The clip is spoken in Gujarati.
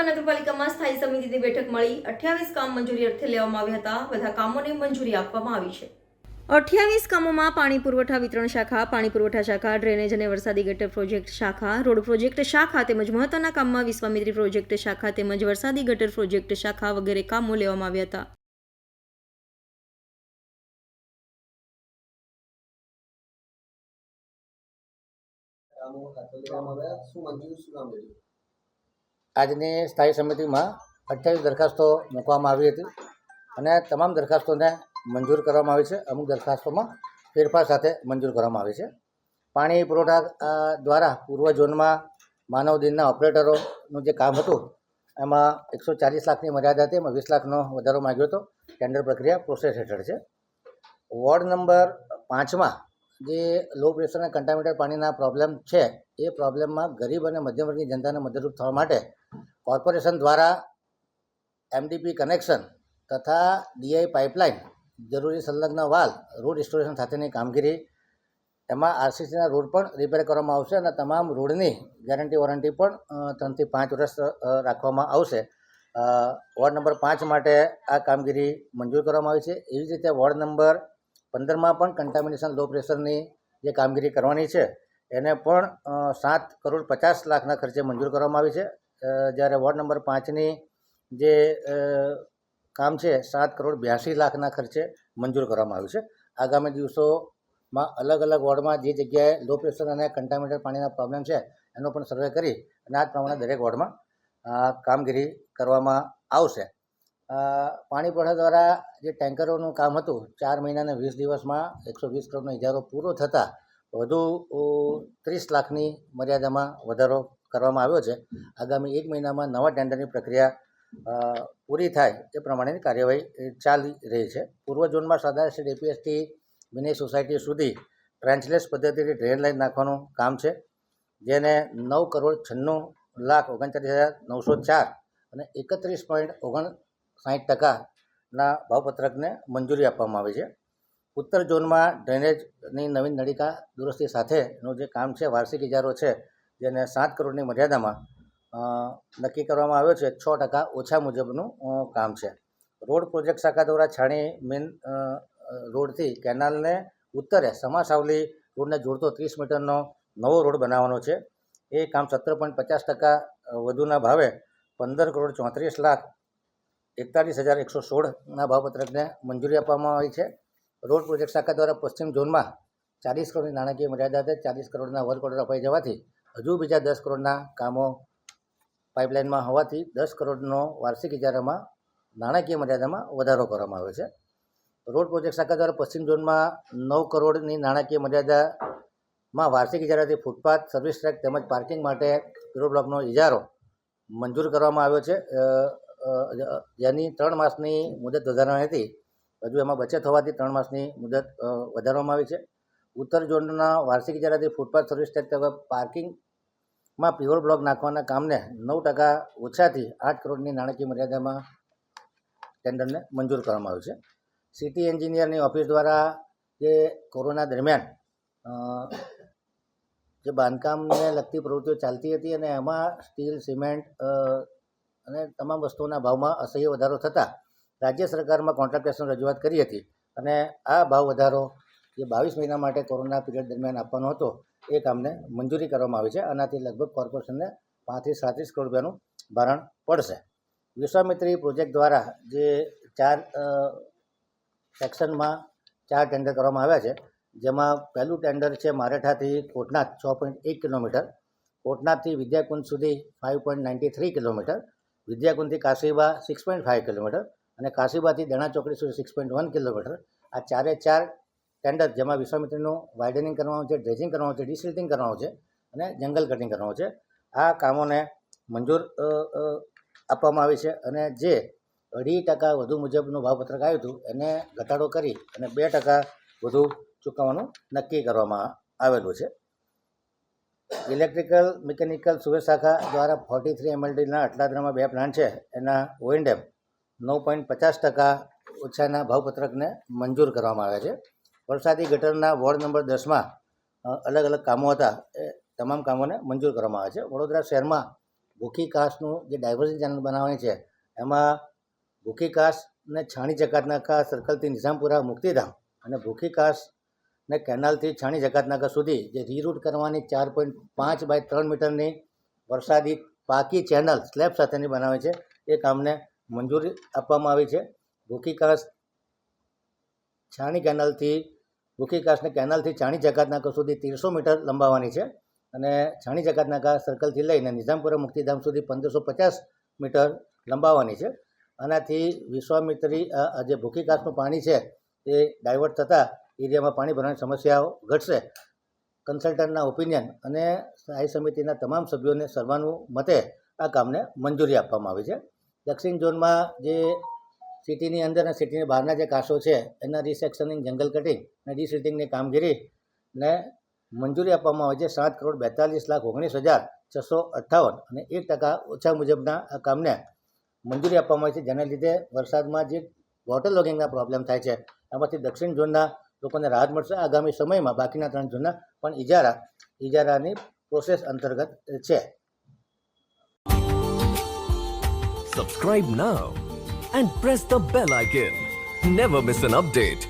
વડોદરા મહાનગરપાલિકામાં સ્થાયી સમિતિની બેઠક મળી 28 કામ મંજૂરી અર્થે લેવામાં આવ્યા હતા. બધા કામોને મંજૂરી આપવામાં આવી છે. 28 કામોમાં પાણી પુરવઠા વિતરણ શાખા, પાણી પુરવઠા શાખા, ડ્રેનેજ અને વરસાદી ગટર પ્રોજેક્ટ શાખા, રોડ પ્રોજેક્ટ શાખા તેમજ મહત્વના કામમાં વિશ્વામિત્રી પ્રોજેક્ટ શાખા તેમજ વરસાદી ગટર પ્રોજેક્ટ શાખા વગેરે કામો લેવામાં આવ્યા હતા. આજની સ્થાયી સમિતિમાં 28 દરખાસ્તો મૂકવામાં આવી હતી અને તમામ દરખાસ્તોને મંજૂર કરવામાં આવી છે. અમુક દરખાસ્તોમાં ફેરફાર સાથે મંજૂર કરવામાં આવી છે. પાણી પુરવઠા દ્વારા પૂર્વ ઝોનમાં માનવ દિનના ઓપરેટરોનું જે કામ હતું એમાં 140 લાખની મર્યાદા હતી, એમાં 20 લાખનો વધારો માંગ્યો હતો. ટેન્ડર પ્રક્રિયા પ્રોસેસ હેઠળ છે. વોર્ડ નંબર 5માં જે લો પ્રેશર અને કન્ટામિનેટેડ પાણીના પ્રોબ્લેમ છે એ પ્રોબ્લેમમાં ગરીબ અને મધ્યમ વર્ગની જનતાને મદદરૂપ થવા માટે કોર્પોરેશન દ્વારા એમડીપી કનેક્શન તથા ડીઆઈ પાઇપલાઇન, જરૂરી સંલગ્ન વાલ, રોડ રિસ્ટોરેશન સાથેની કામગીરી, એમાં આરસીસીના રોડ પણ રિપેર કરવામાં આવશે અને તમામ રોડની ગેરંટી વોરંટી પણ 3 થી 5 વર્ષ રાખવામાં આવશે. વોર્ડ નંબર 5 માટે આ કામગીરી મંજૂર કરવામાં આવી છે. એવી જ રીતે વોર્ડ નંબર 15માં પણ કન્ટામિનેશન લો પ્રેશરની જે કામગીરી કરવાની છે એને પણ 7,50,00,000ના ખર્ચે મંજૂર કરવામાં આવી છે. જ્યારે વોર્ડ નંબર 5ની જે કામ છે 7,82,00,000ના ખર્ચે મંજૂર કરવામાં આવ્યું છે. આગામી દિવસોમાં અલગ અલગ વોર્ડમાં જે જગ્યાએ લો પ્રેશર અને કન્ટામિનેટેડ પાણીના પ્રોબ્લેમ છે એનો પણ સર્વે કરી અને આ પ્રમાણે દરેક વોર્ડમાં કામગીરી કરવામાં આવશે. પાણી પુરવઠા દ્વારા જે ટેન્કરોનું કામ હતું 4 મહિના અને 20 દિવસમાં 120 કરોડનો ઇજારો પૂરો થતાં વધુ 30 લાખની મર્યાદામાં વધારો કરવામાં આવ્યો છે. આગામી 1 મહિનામાં નવા ટેન્ડરની પ્રક્રિયા પૂરી થાય એ પ્રમાણેની કાર્યવાહી ચાલી રહી છે. પૂર્વ ઝોનમાં સરદાર સ્ટ્રીટ એપીએસથી મિની સોસાયટી સુધી ટ્રેન્ચલેસ પદ્ધતિથી ડ્રેન લાઇન નાખવાનું કામ છે, જેને 9,96,39,904 અને 31.59%ના ભાવપત્રકને મંજૂરી આપવામાં આવી છે. ઉત્તર ઝોનમાં ડ્રેનેજની નવીન નળિકા દુરસ્તી સાથેનું જે કામ છે, વાર્ષિક ઇજારો છે, જેને 7 કરોડની મર્યાદામાં નક્કી કરવામાં આવ્યો છે. 6% ઓછા મુજબનું કામ છે. રોડ પ્રોજેક્ટ શાખા દ્વારા છાણી મેન રોડથી કેનાલને ઉત્તરે સમાસાવલી રોડને જોડતો 30 મીટરનો નવો રોડ બનાવવાનો છે. એ કામ 17.50% વધુના ભાવે 15,34,41,116ના ભાવપત્રકને મંજૂરી આપવામાં આવી છે. રોડ પ્રોજેક્ટ શાખા દ્વારા પશ્ચિમ ઝોનમાં 40 કરોડની નાણાકીય મર્યાદા હતી. 40 કરોડના વર્ક ઓર્ડર અપાઈ જવાથી હજુ બીજા 10 કરોડના કામો પાઇપલાઇનમાં હોવાથી 10 કરોડનો વાર્ષિક ઇજારામાં નાણાકીય મર્યાદામાં વધારો કરવામાં આવ્યો છે. રોડ પ્રોજેક્ટ શાખા દ્વારા પશ્ચિમ ઝોનમાં 9 કરોડની નાણાકીય મર્યાદામાં વાર્ષિક ઇજારાથી ફૂટપાથ, સર્વિસ ટ્રેક તેમજ પાર્કિંગ માટે પીરો બ્લોકનો ઇજારો મંજૂર કરવામાં આવ્યો છે, જેની 3 માસની મુદત વધારવાની હતી. હજુ એમાં બચત હોવાથી 3 માસની મુદત વધારવામાં આવી છે. ઉત્તર ઝોનના વાર્ષિક ઇજારાથી ફૂટપાથ, સર્વિસ ટ્રેક તેમજ પાર્કિંગમાં પીવર બ્લોક નાખવાના કામને 9% ઓછાથી 8 કરોડની નાણાકીય મર્યાદામાં ટેન્ડરને મંજૂર કરવામાં આવ્યું છે. સિટી એન્જિનિયરની ઓફિસ દ્વારા જે કોરોના દરમિયાન જે બાંધકામને લગતી પ્રવૃત્તિઓ ચાલતી હતી અને એમાં સ્ટીલ, સિમેન્ટ અને તમામ વસ્તુઓના ભાવમાં અસહ્ય વધારો થતાં રાજ્ય સરકારમાં કોન્ટ્રાક્ટર્સને રજૂઆત કરી હતી અને આ ભાવ વધારો જે 22 મહિના માટે કોરોના પીરિયડ દરમિયાન આપવાનો હતો એ કામને મંજૂરી કરવામાં આવી છે. આનાથી લગભગ કોર્પોરેશનને 35 થી 37 કરોડ રૂપિયાનું ભારણ પડશે. વિશ્વામિત્રી પ્રોજેક્ટ દ્વારા જે 4 સેક્શનમાં 4 ટેન્ડર કરવામાં આવ્યા છે, જેમાં પહેલું ટેન્ડર છે મારેઠાથી કોટનાથ 6.1 કિલોમીટર, કોટનાથથી વિદ્યાકુંજ સુધી 5.93 કિલોમીટર, વિદ્યાકુંજથી કાશીબા 6.5 કિલોમીટર અને કાશીબાથી દેણા ચોકડી સુધી 6.1 કિલોમીટર. આ 4 ટેન્ડર જેમાં વિશ્વામિત્રીનું વાઇડનિંગ કરવાનું છે, ડ્રેજિંગ કરવાનું છે, ડિસિલ્ટિંગ કરવાનું છે અને જંગલ કટિંગ કરવાનું છે. આ કામોને મંજૂર આપવામાં આવી છે અને જે 2.5% વધુ મુજબનું ભાવપત્રક આવ્યું હતું એને ઘટાડો કરી અને 2% વધુ ચૂકવવાનું નક્કી કરવામાં આવેલું છે. ઇલેક્ટ્રિકલ મિકેનિકલ સુવિધા શાખા દ્વારા 43 MLDના અટલાદરામાં 2 પ્લાન્ટ છે, એના ઓએનડેમ 9.50% ઓછાના ભાવપત્રકને મંજૂર કરવામાં આવ્યા છે. વરસાદી ગટરના વોર્ડ નંબર 10માં અલગ અલગ કામો હતા, એ તમામ કામોને મંજૂર કરવામાં આવ્યા છે. વડોદરા શહેરમાં ભૂખી કાસનું જે ડાયવર્ઝન ચેનલ બનાવવાની છે એમાં ભૂખી કાસને છાણી જકાતનાકા સર્કલથી નિઝામપુરા મુક્તિધામ અને ભૂખી કાસને કેનાલથી છાણી જકાતનાકા સુધી જે રીરૂટ કરવાની 4.5 બાય 3 મીટરની વરસાદી પાકી ચેનલ સ્લેબ સાથેની બનાવી છે એ કામને મંજૂરી આપવામાં આવી છે. ભૂખી કાસ છાણી કેનાલથી ભૂખી કાસને કેનાલથી છાણી જકાતનાકા સુધી 1300 મીટર લંબાવવાની છે અને છાણી જકાતનાકા સર્કલથી લઈને નિઝામપુરા મુક્તિધામ સુધી 1550 મીટર લંબાવવાની છે. આનાથી વિશ્વામિત્રી જે ભૂખી કાસનું પાણી છે એ ડાયવર્ટ થતાં એરિયામાં પાણી ભરવાની સમસ્યાઓ ઘટશે. કન્સલ્ટન્ટના ઓપિનિયન અને સ્થાયી સમિતિના તમામ સભ્યોને સર્વાનુમતે આ કામને મંજૂરી આપવામાં આવી છે. દક્ષિણ ઝોનમાં જે સિટીની અંદર અને સિટીની બહારના જે કાસો છે એના રિસેક્શનિંગ, જંગલ કટિંગ અને ડિસિટિંગની કામગીરીને મંજૂરી આપવામાં આવે છે 7,42,19,658 અને 1% ઓછા મુજબના આ કામને મંજૂરી આપવામાં આવી છે. જેના લીધે વરસાદમાં જે વોટર લોગિંગના પ્રોબ્લેમ થાય છે એમાંથી દક્ષિણ ઝોનના લોકોને રાહત મળશે. આગામી સમયમાં બાકીના 3 ઝોનના પણ ઇજારાની પ્રોસેસ અંતર્ગત છે. Subscribe now and press the bell icon. Never miss an update.